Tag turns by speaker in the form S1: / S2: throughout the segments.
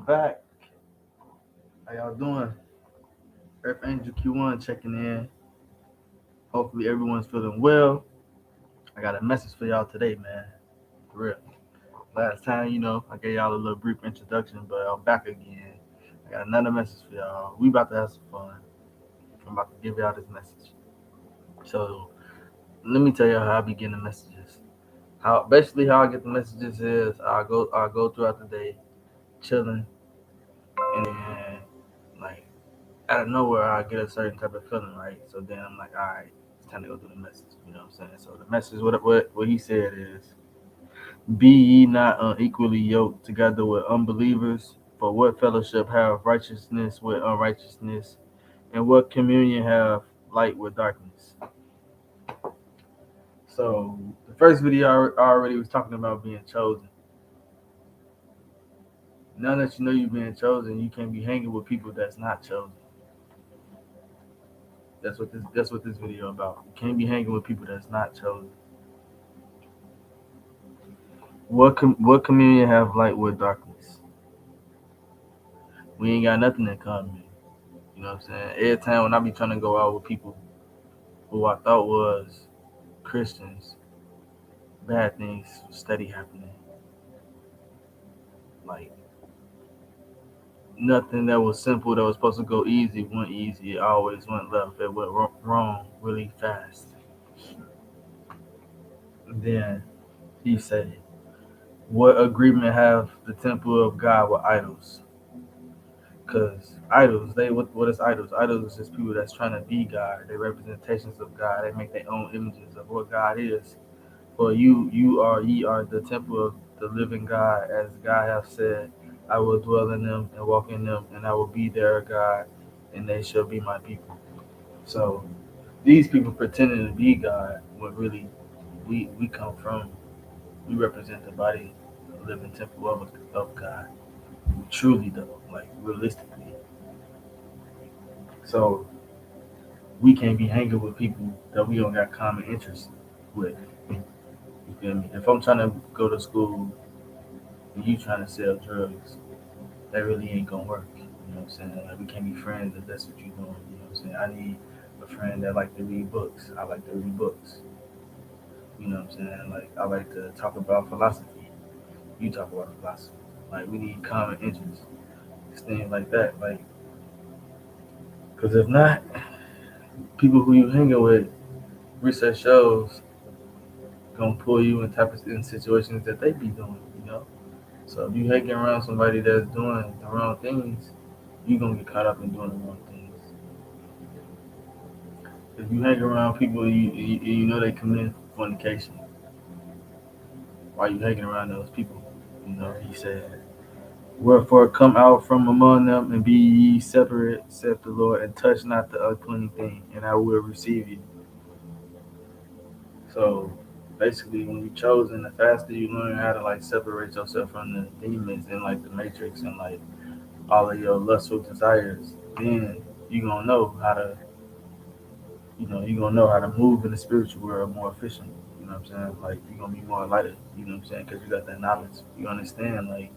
S1: back. How y'all doing? Earth Angel Q1 checking in. Hopefully everyone's feeling well. I got a message for y'all today, man. For real. Last time, I gave y'all a little brief introduction, but I'm back again. I got another message for y'all. We about to have some fun. I'm about to give y'all this message. So let me tell y'all how I be getting the messages. How I get the messages is I go throughout the day chilling, and then like out of nowhere I get a certain type of feeling, right? So then I'm like, all right, it's time to go do the message. You know what I'm saying? So the message, what he said is, be ye not unequally yoked together with unbelievers. For what fellowship have righteousness with unrighteousness, and what communion have light with darkness? So the first video I already was talking about being chosen. Now that you know you're being chosen, you can't be hanging with people that's not chosen. That's what this video about. You can't be hanging with people that's not chosen. What communion have light with darkness? We ain't got nothing in common. You know what I'm saying? Every time when I be trying to go out with people who I thought was Christians, bad things steady happening. Like nothing that was simple that was supposed to go easy went easy. It always went left. It went wrong really fast. And then he said, "What agreement have the temple of God with idols?" Because idols, what is idols? Idols is just people that's trying to be God. They're representations of God. They make their own images of what God is. For ye are the temple of the living God, as God hath said, I will dwell in them and walk in them, and I will be their God, and they shall be my people. So these people pretending to be God, when really we come from, we represent the body, the living temple of God. Truly though, like realistically. So we can't be hanging with people that we don't got common interests with. You feel me? If I'm trying to go to school and you trying to sell drugs, that really ain't gonna work. You know what I'm saying? Like we can't be friends if that's what you're doing. You know what I'm saying? I need a friend that like to read books. I like to read books. You know what I'm saying? Like I like to talk about philosophy. You talk about philosophy. Like we need common interests, things like that. Like, because if not, people who you hanging with, research shows, gonna pull you in situations that they be doing. You know. So if you hanging around somebody that's doing the wrong things, you gonna get caught up in doing the wrong things. If you hang around people you know they commit fornication, why you hanging around those people? You know, he said, "Wherefore come out from among them and be ye separate," saith the Lord, "and touch not the unclean thing, and I will receive you." So basically, when you chosen, the faster you learn how to like separate yourself from the demons and like the matrix and like all of your lustful desires, then you gonna know how to, you gonna know how to move in the spiritual world more efficient. You know what I'm saying? Like you're gonna be more enlightened. You know what I'm saying? Because you got that knowledge. You understand like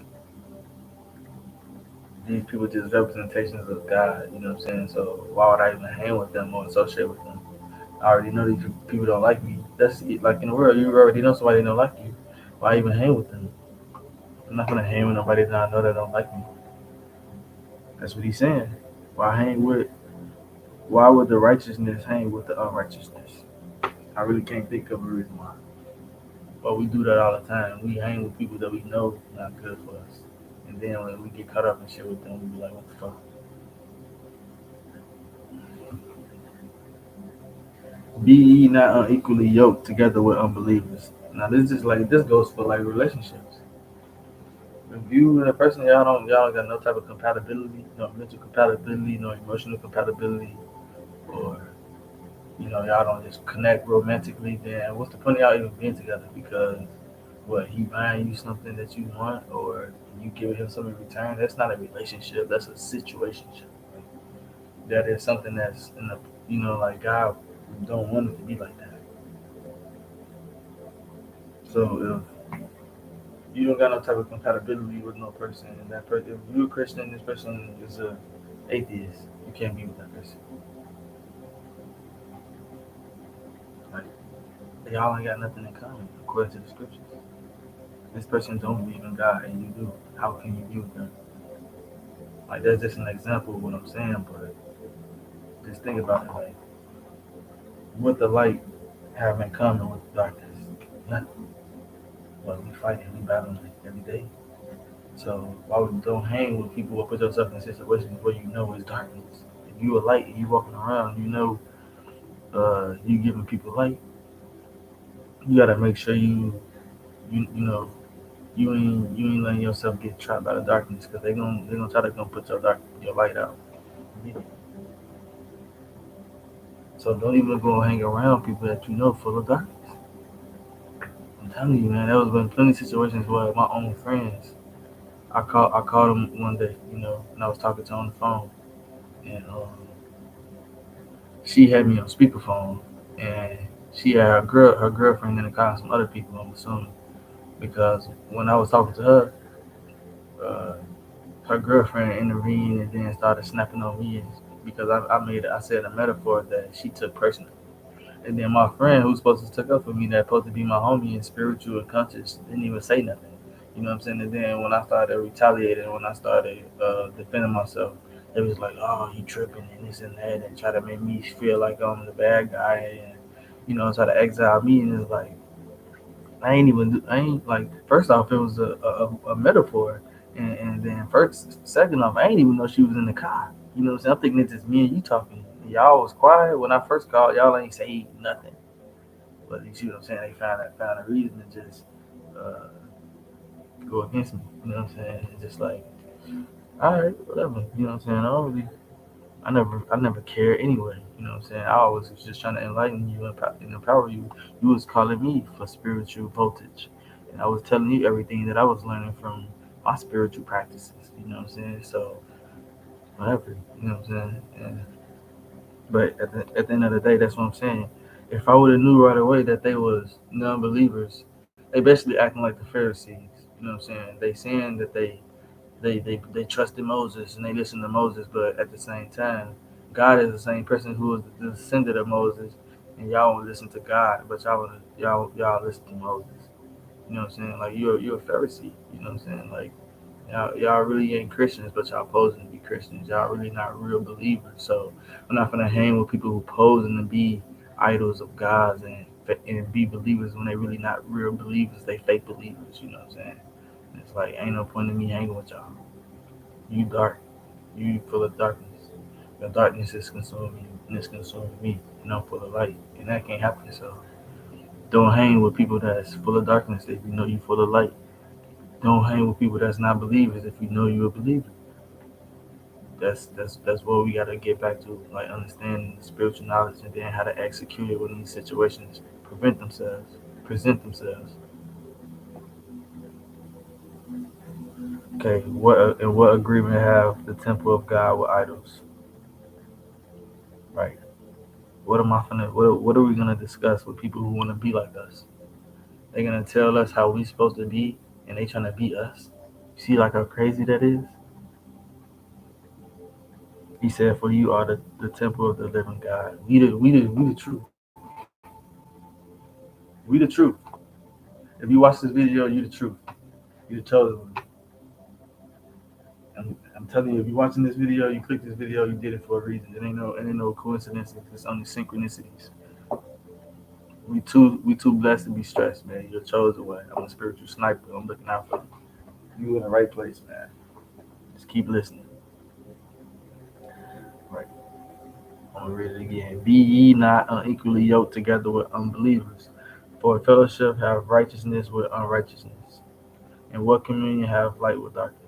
S1: these people just representations of God. You know what I'm saying? So why would I even hang with them or associate with them? I already know these people don't like me. That's it. Like in the world, you already know somebody don't like you. Why even hang with them? I'm not gonna hang with nobody that I know that don't like me. That's what he's saying. Why hang with? Why would the righteousness hang with the unrighteousness? I really can't think of a reason why. But we do that all the time. We hang with people that we know not good for us. And then when we get caught up in shit with them, we be like, what the fuck? Be ye not unequally yoked together with unbelievers. Now this goes for like relationships. If you and a person y'all don't got no type of compatibility, no mental compatibility, no emotional compatibility, or y'all don't just connect romantically, then what's the point of y'all even being together? Because what, he buying you something that you want, or you giving him something in return? That's not a relationship. That's a situationship. Like, that is something that's in the like God don't want it to be like that. So if you don't got no type of compatibility with no person, and that person, if you're a Christian, this person is a atheist, you can't be with that person. Like y'all ain't got nothing in common according to the scriptures. This person don't believe in God and you do. How can you be with them? Like that's just an example of what I'm saying, but just think about it. Like what the light have in common with the darkness? Nothing. But we fight and we battle like every day. So why would you don't hang with people or put yourself in situations where you know it's darkness? If you a light and you walking around, you know you giving people light, you gotta make sure you know you ain't letting yourself get trapped by the darkness because they gonna try to come put your light out. So don't even go hang around people that you know full of darkness. I'm telling you, man, there was been plenty of situations where my own friends, I called them one day, and I was talking to her on the phone, and she had me on speakerphone, and she had her girlfriend in the car, and some other people, I'm assuming, because when I was talking to her, uh, her girlfriend intervened and then started snapping on me because I said a metaphor that she took personally. And then my friend who's supposed to stick up for me, that's supposed to be my homie and spiritual and conscious, didn't even say nothing. You know what I'm saying? And then when I started retaliating, when I started defending myself, it was like, oh, you tripping and this and that, and try to make me feel like I'm the bad guy, and try to exile me. And it's like I ain't like first off, it was a metaphor, and then second off, I ain't even know she was in the car. You know what I'm saying? I'm thinking it's just me and you talking. Y'all was quiet when I first called. Y'all ain't say nothing. But you see what I'm saying? They found a reason to just uh, go against me. You know what I'm saying? It's just like, all right, whatever. You know what I'm saying? I never cared anyway. You know what I'm saying? I always was just trying to enlighten you and empower you. You was calling me for spiritual voltage, and I was telling you everything that I was learning from my spiritual practices. You know what I'm saying? So whatever. You know what I'm saying? But at the end of the day, that's what I'm saying. If I would have knew right away that they was non-believers, they basically acting like the Pharisees. You know what I'm saying? They saying that they trusted Moses and they listened to Moses, but at the same time, God is the same person who was the descendant of Moses, and y'all would listen to God, but y'all listen to Moses. You know what I'm saying? Like you're a Pharisee. You know what I'm saying? Like y'all really ain't Christians, but y'all posing to be Christians. Y'all really not real believers. So I'm not gonna hang with people who posing to be idols of gods and be believers when they really not real believers. They fake believers. You know what I'm saying? It's like ain't no point in me hanging with y'all. You dark. You full of darkness. Your darkness is consuming you, and it's consuming me, and I'm full of light, and that can't happen. So don't hang with people that's full of darkness if you know you full of light. Don't hang with people that's not believers if you know you're a believer. That's what we gotta get back to, like understanding the spiritual knowledge and then how to execute it when these situations present themselves. Okay, what agreement have the temple of God with idols? Right. What are we gonna discuss with people who wanna be like us? They're gonna tell us how we supposed to be and they trying to be us. See like how crazy that is? He said, for you are the temple of the living God. We the truth. We the truth. If you watch this video, you the truth. You the chosen one. I'm telling you, if you're watching this video, you click this video, you did it for a reason. It ain't no coincidences. It's only synchronicities. We too blessed to be stressed, man. You're chosen one. I'm a spiritual sniper. I'm looking out for you. You in the right place, man. Just keep listening. Right. I'm gonna read it again. Be ye not unequally yoked together with unbelievers. For fellowship have righteousness with unrighteousness. And what communion have light with darkness?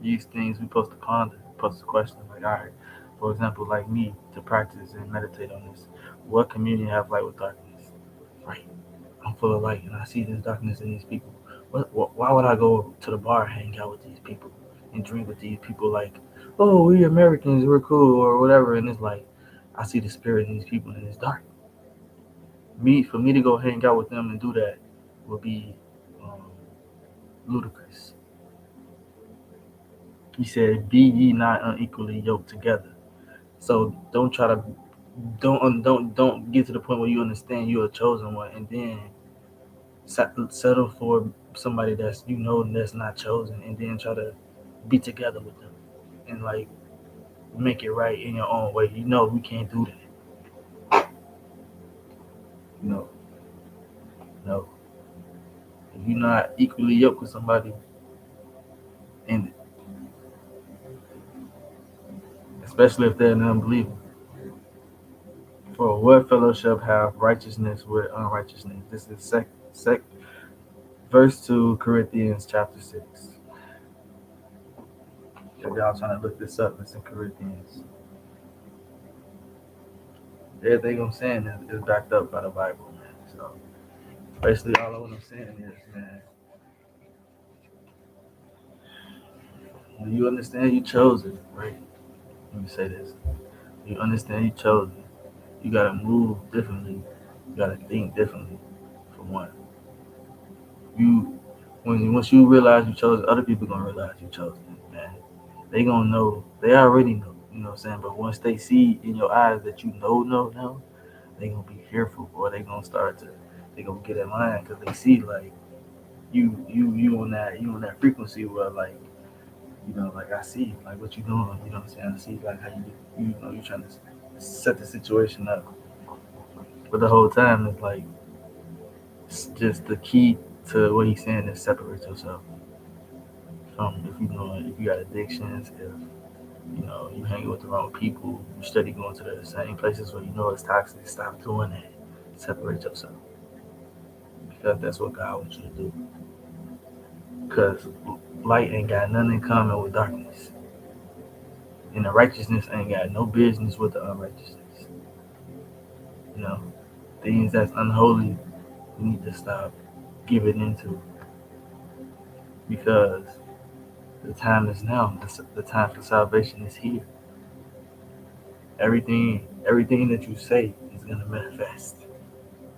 S1: These things we supposed to ponder, supposed to question. Like, all right, for example, like me to practice and meditate on this. What communion have light with darkness? Right. I'm full of light and I see this darkness in these people. Why would I go to the bar and hang out with these people and drink with these people like, oh, we Americans, we're cool or whatever? And it's like, I see the spirit in these people and it's dark. For me to go hang out with them and do that would be ludicrous. He said, "Be ye not unequally yoked together." So don't get to the point where you understand you're a chosen one, and then settle for somebody that's that's not chosen, and then try to be together with them and like make it right in your own way. We can't do that. No, no. If you're not equally yoked with somebody, and especially if they're an unbeliever, for what fellowship have righteousness with unrighteousness? This is verse 2, Corinthians chapter 6. If y'all trying to look this up, it's in Corinthians. Everything I'm saying is backed up by the Bible, man. So basically, all what I'm saying is, man, when you understand you chosen, right? Let me say this: you understand you chosen. You gotta move differently. You gotta think differently. For one, you once you realize you chose, other people gonna realize you chose them, man. They gonna know. They already know. You know what I'm saying? But once they see in your eyes that you know, they gonna be fearful, or they gonna get in line because they see like you on that frequency where like like I see like what you doing. You know what I'm saying? I see like how you trying to set the situation up. But the whole time it's like it's just the key to what he's saying is separate yourself from if you got addictions, if you hanging with the wrong people, you steady going to the same places where you know it's toxic. Stop doing that. Separate yourself because that's what God wants you to do. Because light ain't got nothing in common with darkness, and the righteousness ain't got no business with the unrighteousness. You know, things that's unholy, we need to stop giving into because the time is now. The time for salvation is here. Everything that you say is gonna manifest.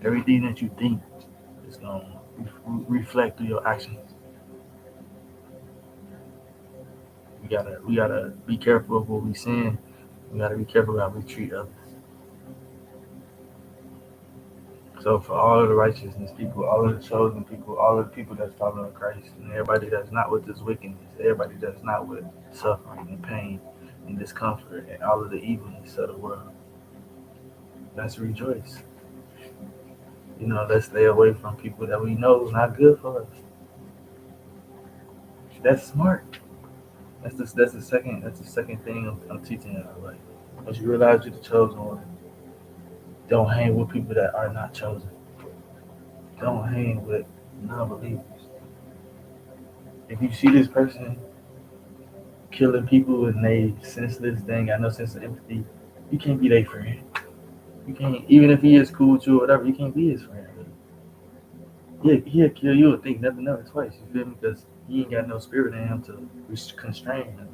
S1: Everything that you think is gonna reflect through your actions. We gotta be careful of what we saying. We gotta be careful how we treat others. So for all of the righteousness people, all of the chosen people, all of the people that's following Christ, and everybody that's not with this wickedness, everybody that's not with suffering and pain and discomfort and all of the evilness of the world, let's rejoice. Let's stay away from people that we know is not good for us. That's smart. That's the second thing I'm teaching you. Like once you realize you're the chosen one, don't hang with people that are not chosen. Don't hang with non-believers. If you see this person killing people and they senseless, they ain't got no sense of empathy, you can't be their friend. You can't, even if he is cool to you or whatever, you can't be his friend. He'll kill you and think nothing of it twice. You feel me? Because he ain't got no spirit in him to constrain him.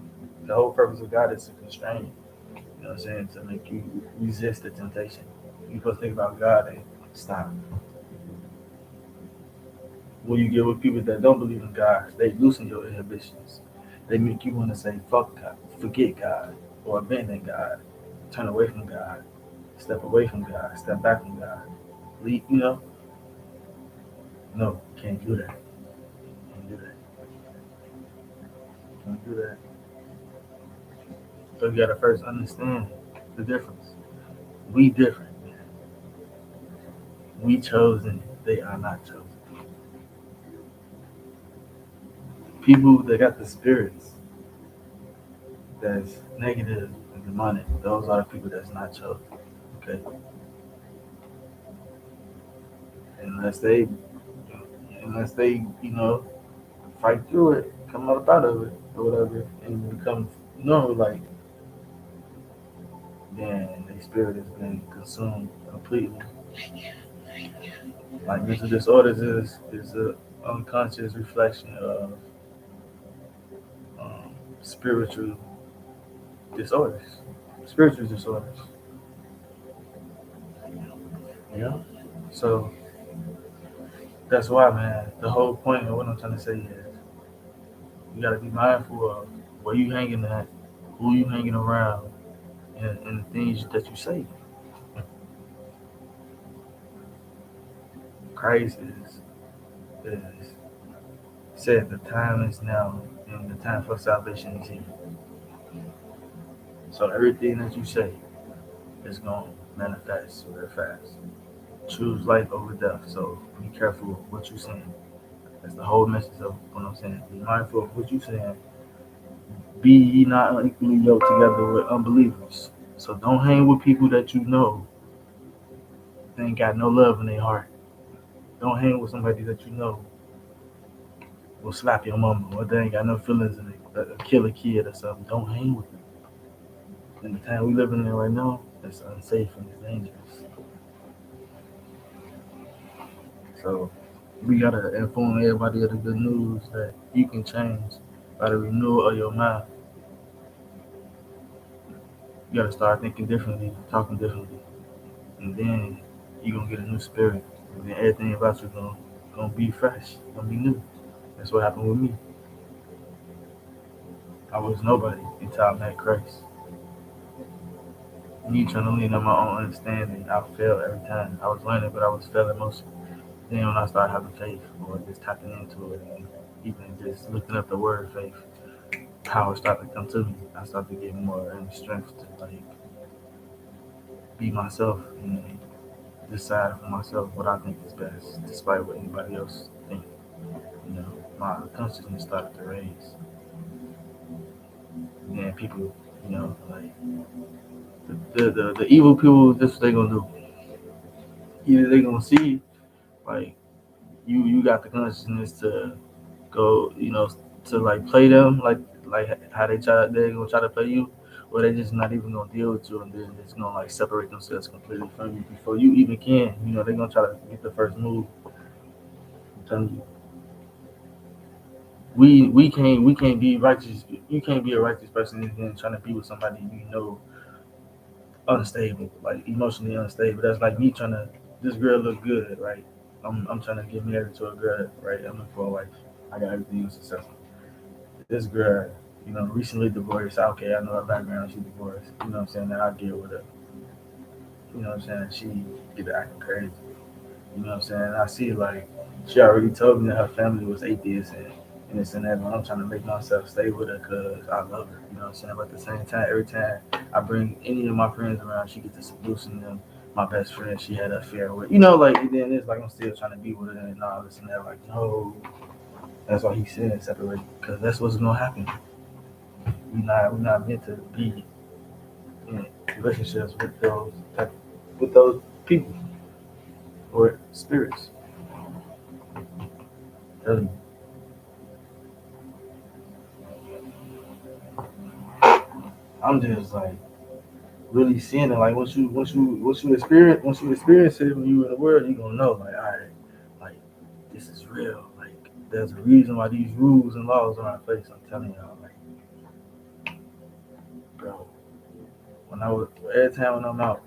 S1: The whole purpose of God is to constrain you. You know what I'm saying? To make you resist the temptation. You're supposed to think about God and stop. When you get with people that don't believe in God, they loosen your inhibitions. They make you want to say, fuck God, forget God, or abandon God, turn away from God, step away from God, step back from God. Leave, no, can't do that. Can't do that. Can't do that. So you gotta first understand the difference. We different. We chosen, they are not chosen. People that got the spirits that's negative and demonic, those are the people that's not chosen. Okay? Unless they fight through it, come up out of it or whatever, and become normal like then their spirit has been consumed completely. Like mental disorders is a unconscious reflection of um, spiritual disorders. Spiritual disorders. Yeah. So that's why, man. The whole point of what I'm trying to say is You gotta be mindful of where you hanging at, who you hanging around, and the things that you say. Christ is said the time is now, and the time for salvation is here. So everything that you say is gonna manifest real fast. Choose life over death. So be careful of what you're saying. That's the whole message of what I'm saying. Be mindful of what you're saying. Be ye not unequally yoked together with unbelievers. So don't hang with people that you know they ain't got no love in their heart. Don't hang with somebody that you know will slap your mama or they ain't got no feelings in it, kill a kid or something. Don't hang with them. In the time we living in right now, it's unsafe and it's dangerous. So we gotta inform everybody of the good news that you can change by the renewal of your mind. You gotta start thinking differently, talking differently, and then you're gonna get a new spirit. And then everything about you gonna be fresh, gonna be new. That's what happened with me. I was nobody until I met Christ. Me trying to lean on my own understanding, I failed every time. I was learning, but I was failing most. Then when I started having faith, or just tapping into it, and even just looking up the word faith, power started to come to me. I started to get more and strength to like be myself and decide for myself what I think is best, despite what anybody else thinks. My consciousness started to raise. And then people, like the evil people, this is what they gonna do. Either they gonna see like you got the consciousness to go, to like play them like how they gonna try to play you, or they just not even gonna deal with you, and then it's gonna like separate themselves completely from you before you even can. They're gonna try to get the first move. I'm telling you, we can't be righteous. You can't be a righteous person and then trying to be with somebody unstable, like emotionally unstable. That's like me trying to. This girl look good, right? I'm trying to get married to a girl, right? I'm looking for a wife. I got everything successful. This girl, recently divorced. Okay, I know her background. She divorced. You know what I'm saying? Now I get with her. You know what I'm saying? She get to acting crazy. You know what I'm saying? I see like she already told me that her family was atheist and this and that, and I'm trying to make myself stay with her because I love her. You know what I'm saying? But at the same time, every time I bring any of my friends around, she gets to seducing them. My best friend, she had an affair with, like, and then it's like I'm still trying to be with her and all this and that. Like, no, that's why he said separate because that's what's gonna happen. We're not meant to be in relationships with those people or spirits. Telling you. I'm just like really seeing it. Like once you experience it when you in the world, you gonna know like, all right, like this is real. Like there's a reason why these rules and laws are in place. I'm telling y'all, like, bro, when I was every time when I'm out,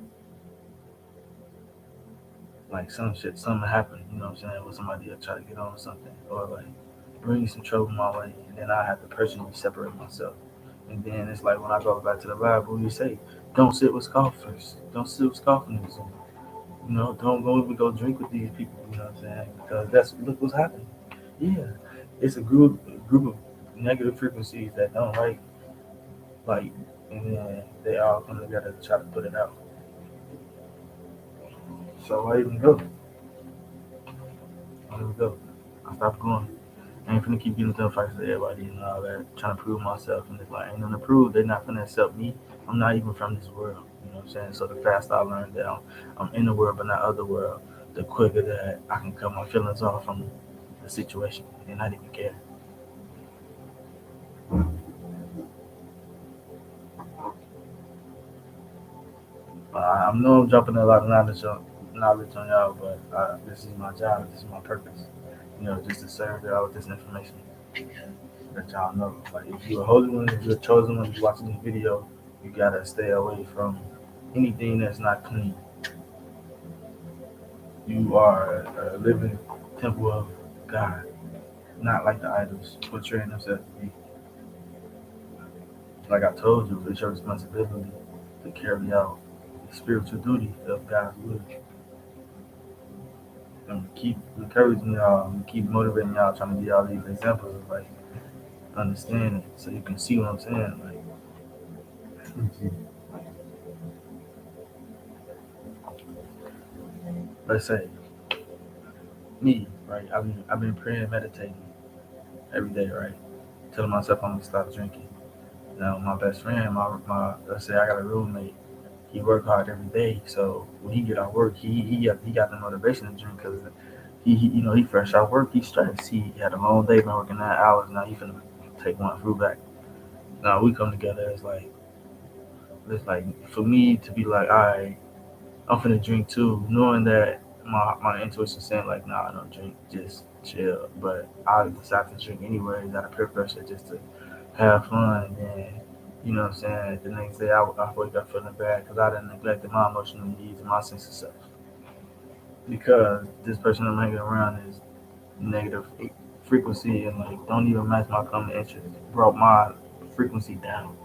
S1: like something happened. You know what I'm saying? With somebody that try to get on something or like bring some trouble my way, and then I have to personally separate myself. And then it's like when I go back to the Bible, you say, don't sit with scoffers. Don't sit with scoffers. Don't go even go drink with these people. You know what I'm saying? Because that's look what's happening. Yeah, it's a group of negative frequencies that don't like light, and then they all come together to try to put it out. So I even go. I even go. I stopped going. I ain't finna keep getting into fights with everybody and all that, trying to prove myself. And it's like, ain't nothing to prove. They're not finna accept me. I'm not even from this world. You know what I'm saying? So the faster I learn that I'm in the world but not of the world, the quicker that I can cut my feelings off from the situation and not even care. I know I'm dropping a lot of knowledge on y'all, but this is my job. This is my purpose. Just to serve y'all with this information that y'all know. Like, if you're a holy one, if you're a chosen one, if you're watching this video, you gotta stay away from anything that's not clean. You are a living temple of God. not like the idols portraying themselves to be. Like I told you, it's your responsibility to carry out the spiritual duty of God's will. And keep encouraging y'all and keep motivating y'all, trying to give y'all these examples of like understanding so you can see what I'm saying. Like, let's say me, right? I've been praying, meditating every day, right? Telling myself I'm gonna stop drinking. Now my best friend, my let's say I got a roommate. He work hard every day, so when he get out work, he got the motivation to drink because he fresh out work, he stressed. He had a long day, been working 9 hours. Now he finna take one fruit back. Now we come together. It's like for me to be like, all right, I'm finna drink too, knowing that my intuition saying like, nah, I don't drink, just chill. But I decide to drink anyways out of peer pressure just to have fun. And you know what I'm saying? The next day I wake up feeling bad because I done neglected my emotional needs and my sense of self because this person I'm hanging around is negative frequency and like don't even match my common interests. Brought my frequency down.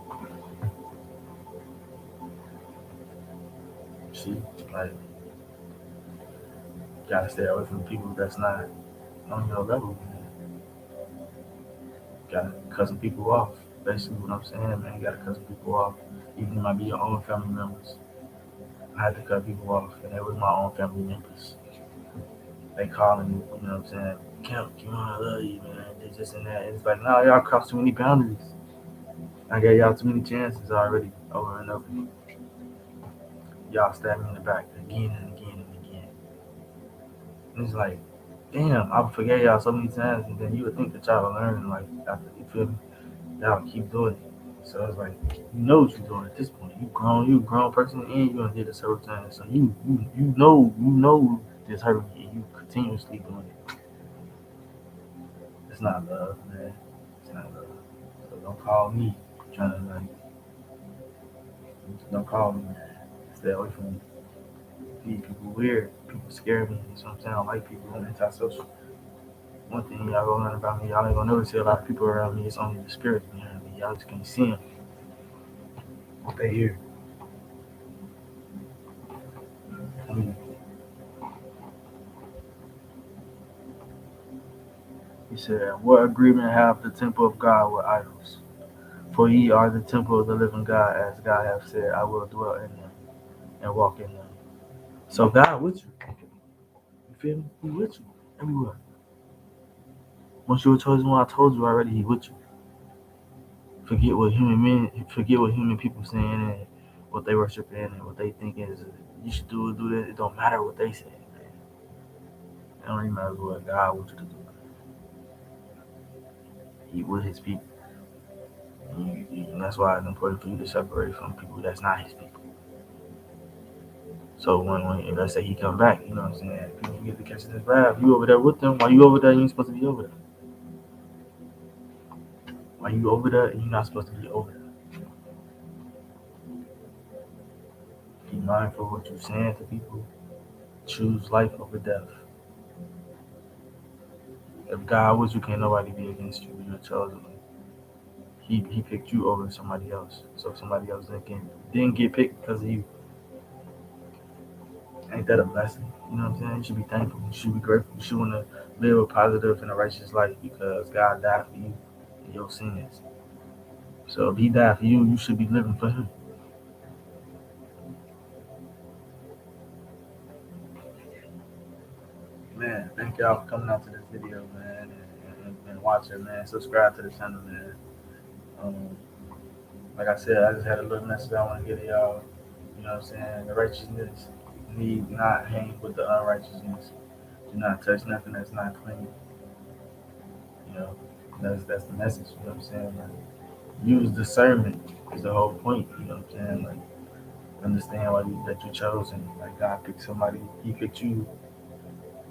S1: See, like gotta stay away from people that's not on your level. Gotta cut some people off. Basically, what I'm saying, man, you gotta cut some people off. Even it might be your own family members. I had to cut people off, and they was my own family members. They calling me, you know what I'm saying? Count, you know I love you, man. They just in that. It's like, no, y'all crossed too many boundaries. I gave y'all too many chances already, over and over. Y'all stabbed me in the back again and again and again. And it's like, damn, I forgave y'all so many times, and then you would think that y'all would learn, like, after you feel me, y'all keep doing it. So it's like, you know what you're doing at this point. You a grown person, and you done did it several times. So you know this hurt you, and you continuously doing it. It's not love, man. It's not love. So don't call me trying to like, don't call me, man. Stay away from me. People weird. People scare me. You know what I'm saying? I don't like people. I'm antisocial. One thing y'all gonna learn about me, y'all ain't gonna never see a lot of people around me. It's only the spirits behind me. Y'all just can't see them. They here. I mean, he said, "What agreement have the temple of God with idols? For ye are the temple of the living God, as God hath said, I will dwell in them and walk in them." So God with you. You feel me? He with you everywhere. Once you were chosen one, I told you already, he with you. Forget what human people saying and what they worshiping and what they think is you should do this. It don't matter what they say, man. It don't even matter what God wants you to do. He with his people. And that's why it's important for you to separate from people that's not his people. So when if let's say he come back, you know what I'm saying? People get to catching his wrath. You over there with them? Why you over there? You ain't supposed to be over there. Why you over there and you're not supposed to be over there? Be mindful of what you're saying to people. Choose life over death. If God was you, can't nobody be against you. You're chosen. He picked you over somebody else. So if somebody else didn't get picked because of you, ain't that a blessing? You know what I'm saying? You should be thankful. You should be grateful. You should want to live a positive and a righteous life because God died for you and your sins. So if He died for you, you should be living for Him. Man, thank y'all for coming out to this video, man, and watching, man. Subscribe to the channel, man. Um, like I said, I just had a little message I want to get to y'all. You know what I'm saying? The righteousness need not hang with the unrighteousness. Do not touch nothing that's not clean. You know, that's the message. You know what I'm saying? Like, use discernment is the whole point. You know what I'm saying? Like, understand why that you chosen. Like God picked somebody, He picked you,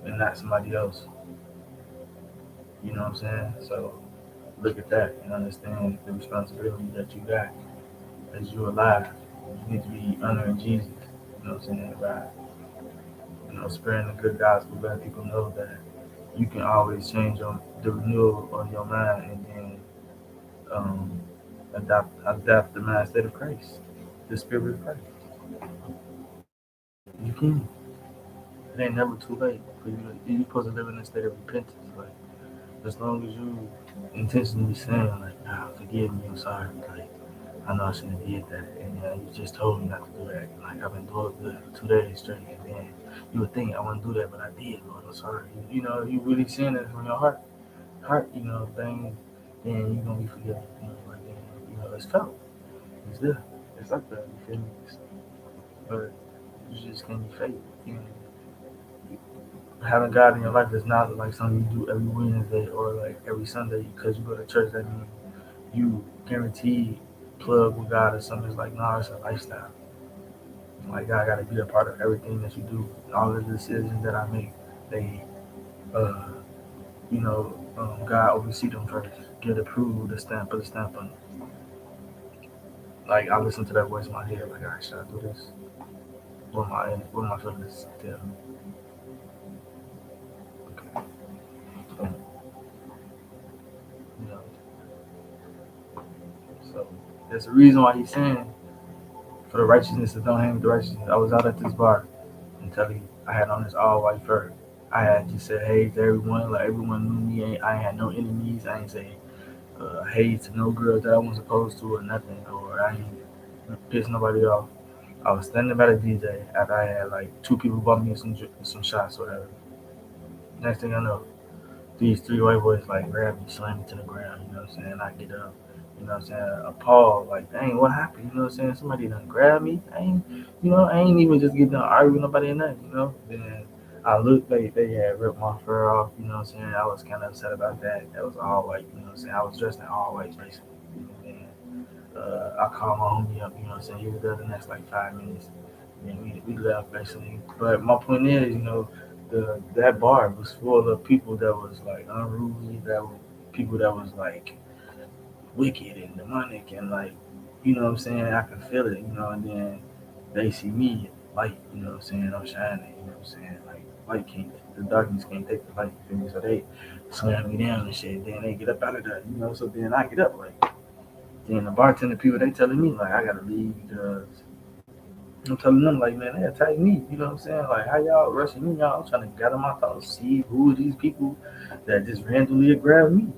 S1: and not somebody else. You know what I'm saying? So look at that and understand the responsibility that you got as you alive. You need to be honoring Jesus. You know what I'm saying? By spreading the good gospel, letting people know that you can always change them the renewal of your mind, and then um, adapt the mind state of Christ, the spirit of Christ. You can. It ain't never too late for you. You're supposed to live in a state of repentance. Like as long as you intentionally saying like, "Nah, forgive me, I'm sorry. Like I know I shouldn't have did that, and you just told me not to do that. Like I've been doing good for 2 days straight, and then you would think I wouldn't do that, but I did, Lord. I'm sorry. You really saying that from your heart, thing, then you're gonna be forgiven. Like then, it's felt. It's there. It's like that. You feel me? But you just can't be fake. You know, having God in your life is not like something you do every Wednesday or like every Sunday because you go to church. That means you guaranteed plug with God or something. It's like, nah, it's a lifestyle. Like God got to be a part of everything that you do. All the decisions that I make, they, uh, God oversee them first. Get approved, put the stamp on it. Like I listen to that voice in my head, like, all right, should I do this? What my feelings tell me? Okay. So, you know, so there's a reason why he's saying for the righteousness that don't hang with the righteousness. I was out at this bar and tell you I had on this all white fur. I had just said hey to everyone, like everyone knew me. I ain't had no enemies. I ain't say hey to no girl that I wasn't supposed to or nothing, or I ain't pissed nobody off. I was standing by the DJ after I had like two people bought me some shots or whatever. Next thing I know, these three white boys like grab me, slam me to the ground, you know what I'm saying? I get up, you know what I'm saying, appalled, like, dang, what happened? You know what I'm saying? Somebody done grab me. I ain't even just get done arguing with nobody or nothing. Then I looked, they had ripped my fur off, you know what I'm saying? I was kinda upset about that. That was all white, you know what I'm saying? I was dressed in all white basically. And I called my homie up, you know what I'm saying? He was there the next like 5 minutes. And we left basically. But my point is, that bar was full of people that was like unruly, that were people that was like wicked and demonic and like, you know what I'm saying? I can feel it, and then they see me light, you know what I'm saying? I'm shining, you know what I'm saying? Like light can't the darkness can't take the light, you feel me? So they slam me down and shit, then they get up out of there. So then I get up like then the bartender people they telling me like I gotta leave because I'm telling them like, man, they attacked me. You know what I'm saying? Like, how y'all rushing me? Y'all I'm trying to gather my thoughts, see who are these people that just randomly grab me.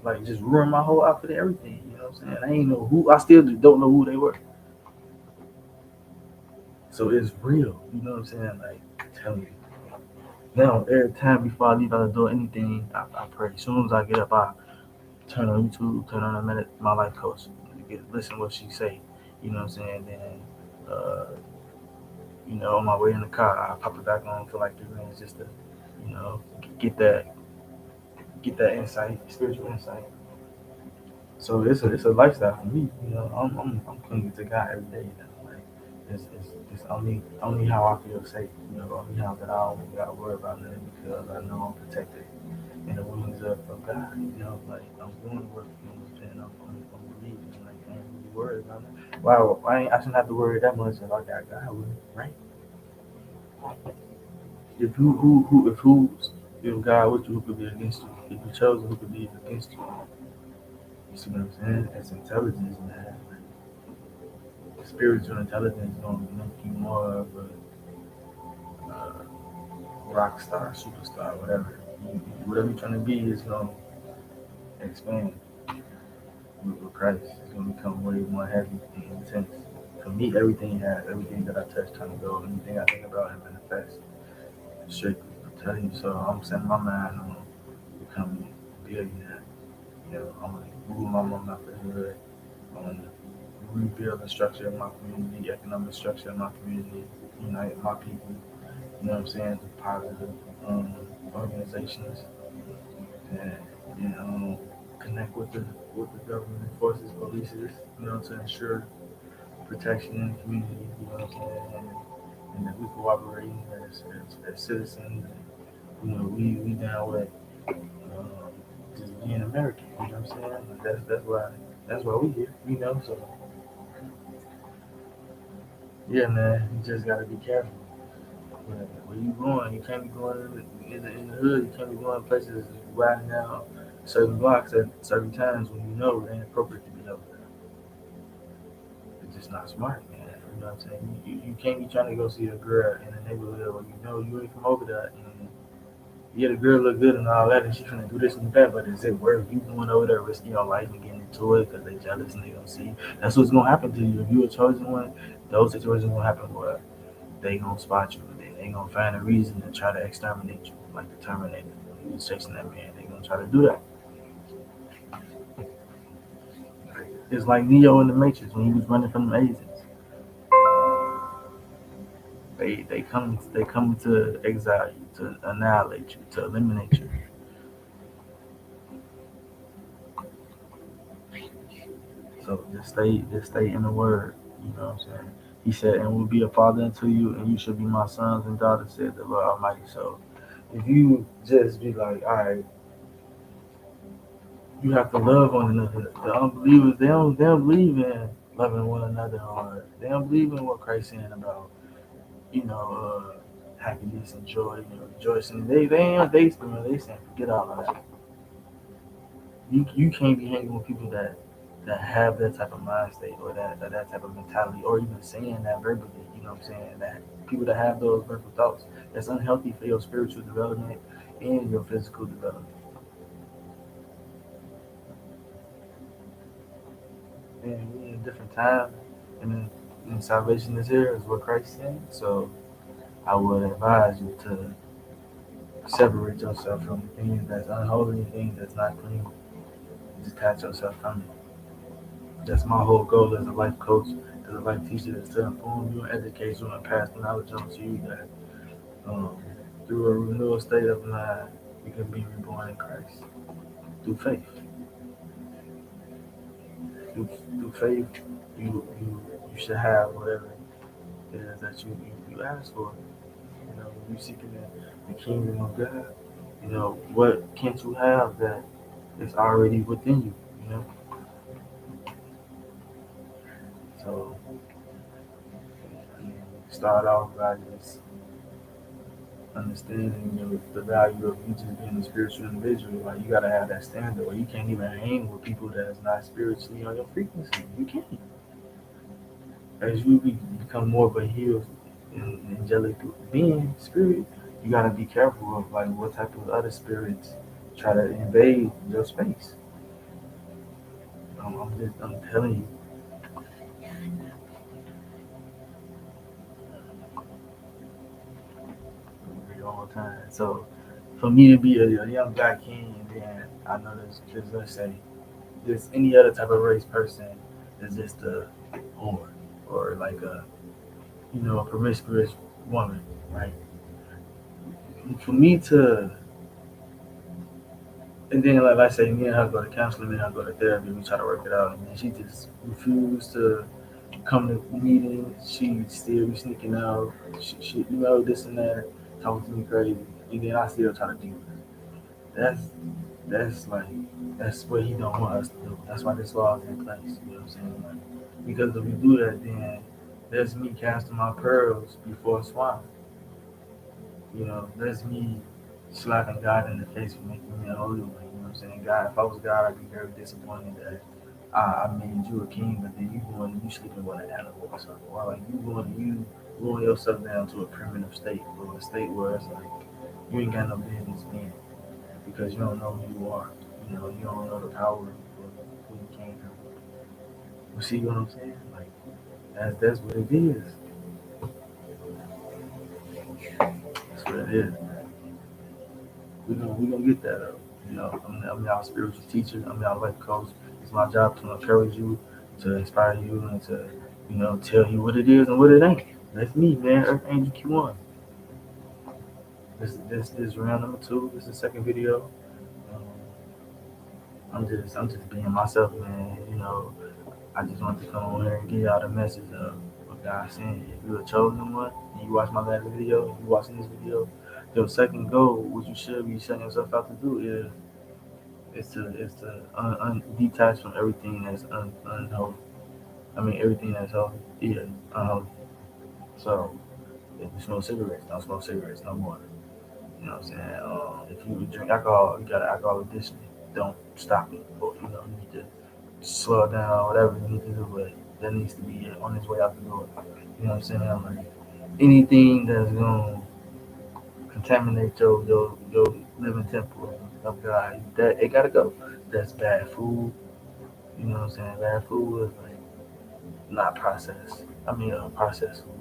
S1: Like just ruin my whole outfit and everything. You know what I'm saying? I ain't know who. I still don't know who they were. So it's real. You know what I'm saying? Like, telling you. Now, every time before I leave out the door, anything, I pray. As soon as I get up, I turn on YouTube, turn on a minute, my life coach, listen what she say. You know what I'm saying? Then on my way in the car, I pop it back on for like 3 minutes just to, you know, get that insight, spiritual insight. So it's a lifestyle for me. I'm clinging to God every day. Like it's only how I feel safe. Only how that I don't got to worry about nothing because I know I'm protected in the wings of God. Like I'm doing the work. You know what I'm saying? I'm believing. Like I ain't really worried about it. Wow, I shouldn't have to worry that much if I got God with me, right? If God with you, who could be against you? If you chose, who could be against you? You see what I'm saying? That's intelligence, man. Spiritual intelligence gonna make you more of a rock star, superstar, whatever. Whatever you're trying to be is gonna expand with Christ. It's gonna become way more heavy and intense. For me, everything that I touch turn to gold. Anything I think about and manifest. Strictly, I'm telling you. So I'm setting my mind on becoming a billionaire. I'm gonna move my mom out the hood. I'm gonna rebuild the structure of my community, economic structure of my community, unite my people. You know what I'm saying? Through positive um, organizations and connect with the government forces, polices. To ensure protection in the community. You know what I'm saying? And that we cooperate as citizens. And, we down with just being American. You know what I'm saying? Like that's why we here. So yeah, man, you just gotta be careful. Where you going? You can't be going in the hood. You can't be going places riding down. certain blocks at certain times when you know it ain't appropriate to be over there. It's just not smart, man. You know what I'm saying? You can't be trying to go see a girl in a neighborhood where you know you ain't from over there, and yeah, the girl look good and all that, and she finna do this and that, but is it worth you going over there risking your life and getting into it because they jealous and they gonna see? That's what's gonna happen to you if you a chosen one. Those situations gonna happen where they gonna spot you and then they gonna find a reason to try to exterminate you, like the Terminator. When he was chasing that man, they gonna try to do that. It's like Neo in the Matrix when he was running from the agents. They come to exile you, to annihilate you, to eliminate you. So just stay in the word. You know what I'm saying? He said, and will be a father unto you, and you should be my sons and daughters, said the Lord Almighty. So if you just be like, all right, you have to love one another. The unbelievers, they don't believe in loving one another, or they don't believe in what Christ's saying about, you know, happiness and joy and rejoicing. They ain't they saying forget all of that. You can't be hanging with people that have that type of mind state or that type of mentality or even saying that verbally, you know what I'm saying? That people that have those verbal thoughts, that's unhealthy for your spiritual development and your physical development. And we in a different time and salvation is here is what Christ said. So I would advise you to separate yourself from things that's unholy, things that's not clean. Detach yourself from it. That's my whole goal as a life coach, as a life teacher, is to inform you and educate you and pass the knowledge on to you that um, through a renewal state of mind, you can be reborn in Christ through faith. Through faith, you should have whatever it is that you ask for. You know, when you seeking the kingdom of God, you know what can't you have that is already within you. You know, so start off by just understanding the value of you just being a spiritual individual. Like you gotta have that standard, or you can't even hang with people that's not spiritually on your frequency. You can't. As you become more of a healed and angelic being, spirit, you gotta be careful of like what type of other spirits try to invade your space. I'm telling you, all the time. So for me to be a young black king, and then I know there's let's say there's any other type of race person is just a whore or like a a promiscuous woman, right? For me to and then like I say, me and her go to counseling, me and her go to therapy, we try to work it out, and then she just refused to come to meetings. She still be sneaking out. She this and that, talking to me crazy, and then I still try to deal with it. That's like that's what he don't want us to do. That's why this law is in place. You know what I'm saying? Like, because if we do that, then there's me casting my pearls before swine. There's me slapping God in the face for making me a holy one. You know what I'm saying? God, if I was God, I'd be very disappointed that I made you a king, but then you sleeping with an animal or something. Or like you going yourself down to a primitive state or a state where it's like you ain't got no business being because you don't know who you are. You don't know the power of who you came from. You see what I'm saying? Like that's what it is. That's what it is. We gonna get that up. I'm y'all spiritual teacher. I'm y'all life coach. It's my job to encourage you, to inspire you, and to tell you what it is and what it ain't. That's me, man. Earth Angel Q1. This round number two. This is the second video. Um, I'm just being myself, man. I just wanted to come on here and give y'all the message of what God saying. If you're a chosen one, and you watch my last video, you watching this video, your second goal, what you should be setting yourself out to do is to detach from everything that's unholy. I mean, everything that's holy, yeah, unholy. So, if you smoke cigarettes, don't smoke cigarettes no more. You know what I'm saying? If you drink alcohol, you got an alcohol addiction. don't stop it. Or, you need to slow it down, whatever you need to do, but that needs to be on its way out the door. You know what I'm saying? Like anything that's gonna contaminate your living temple of God, that it gotta go. That's bad food. You know what I'm saying? Bad food is like not processed. Processed food.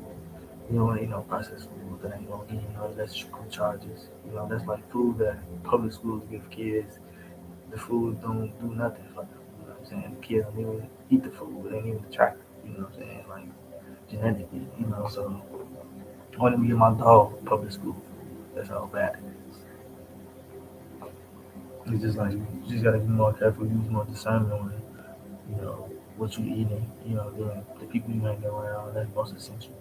S1: You don't want to eat no processed food that ain't gonna give you no electrical charges. That's like food that public schools give kids. The food don't do nothing for them. You know what I'm saying? The kids don't even eat the food. They ain't even attracted. You know what I'm saying? Like genetically. So I want to give my dog public school food. That's how bad it is. It's just like you just gotta be more careful, use more discernment on what you eating, the people you hang around, that's most essential.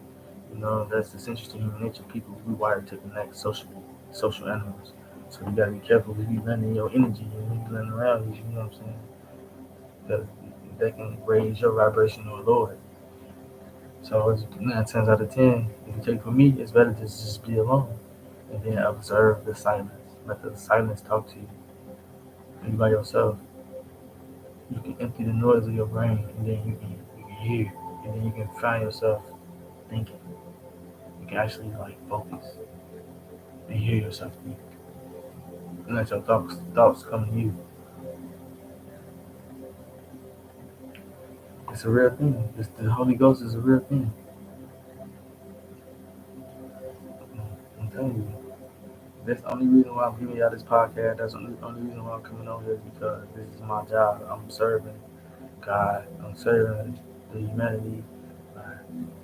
S1: That's essential to human nature. People we wired to connect socially, social animals. So you gotta be careful with you lending your energy and you lending around you, you know what I'm saying? Because they can raise your vibration or lower it. So it's 9 times out of 10, if you take it from me, it's better to just be alone and then observe the silence. Let the silence talk to you. When you by yourself, you can empty the noise of your brain and then you can hear. And then you can find yourself thinking. You can actually like focus and hear yourself think. And let your thoughts come to you. It's a real thing. The Holy Ghost is a real thing. I'm telling you. That's the only reason why I'm giving y'all this podcast. That's the only reason why I'm coming on here is because this is my job. I'm serving God. I'm serving the humanity,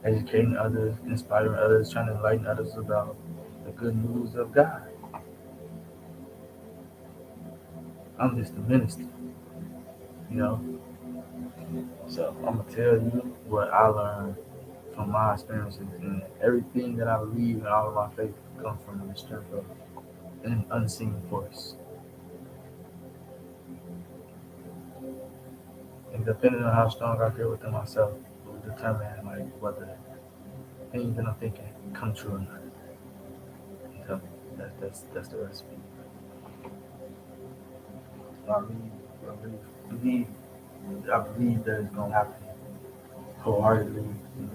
S1: educating others, inspiring others, trying to enlighten others about the good news of God. I'm just a minister, you know. So I'm gonna tell you what I learned from my experiences, and everything that I believe and all of my faith comes from the strength of an unseen force. And depending on how strong I feel within myself, will determine like whether things that I'm thinking come true or not. So that's the recipe. So believe, I believe that it's gonna happen wholeheartedly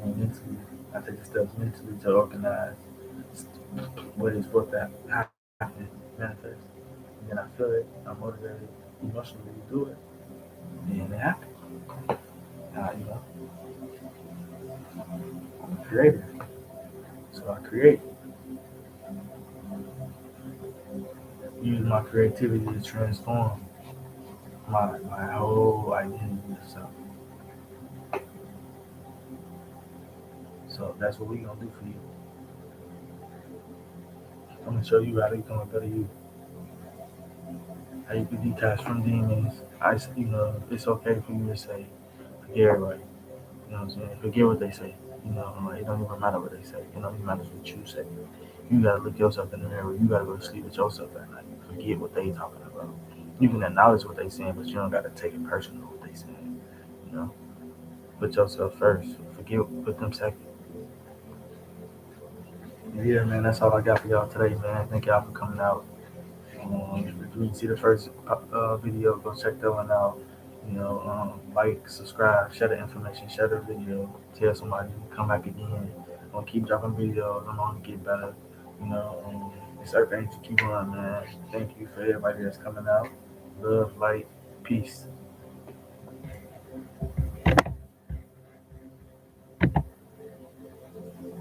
S1: and mentally. I take the steps mentally to organize what is supposed to happen, manifest. And then I feel it, I'm motivated emotionally to do it, and it happens. I'm a creator. So I create, use my creativity to transform my whole identity. So that's what we gonna do for you. I'm gonna show you how to become a better you. How you can detach from demons. It's okay for you to say, forget everybody. You know what I'm saying? Forget what they say. Like, it don't even matter what they say. It don't even matter what you say. You gotta look yourself in the mirror. You gotta go to sleep with yourself at night. Forget what they talking about. You can acknowledge what they saying, but you don't gotta take it personal what they saying. You know, put yourself first. Put them second. Yeah, man, that's all I got for y'all today, man. Thank y'all for coming out. If you see the first video, go check that one out. Like, subscribe, share the information, share the video, tell somebody, come back again. I'm gonna keep dropping videos. I'm gonna get better. It's everything to keep on, man. Thank you for everybody that's coming out. Love, light, peace.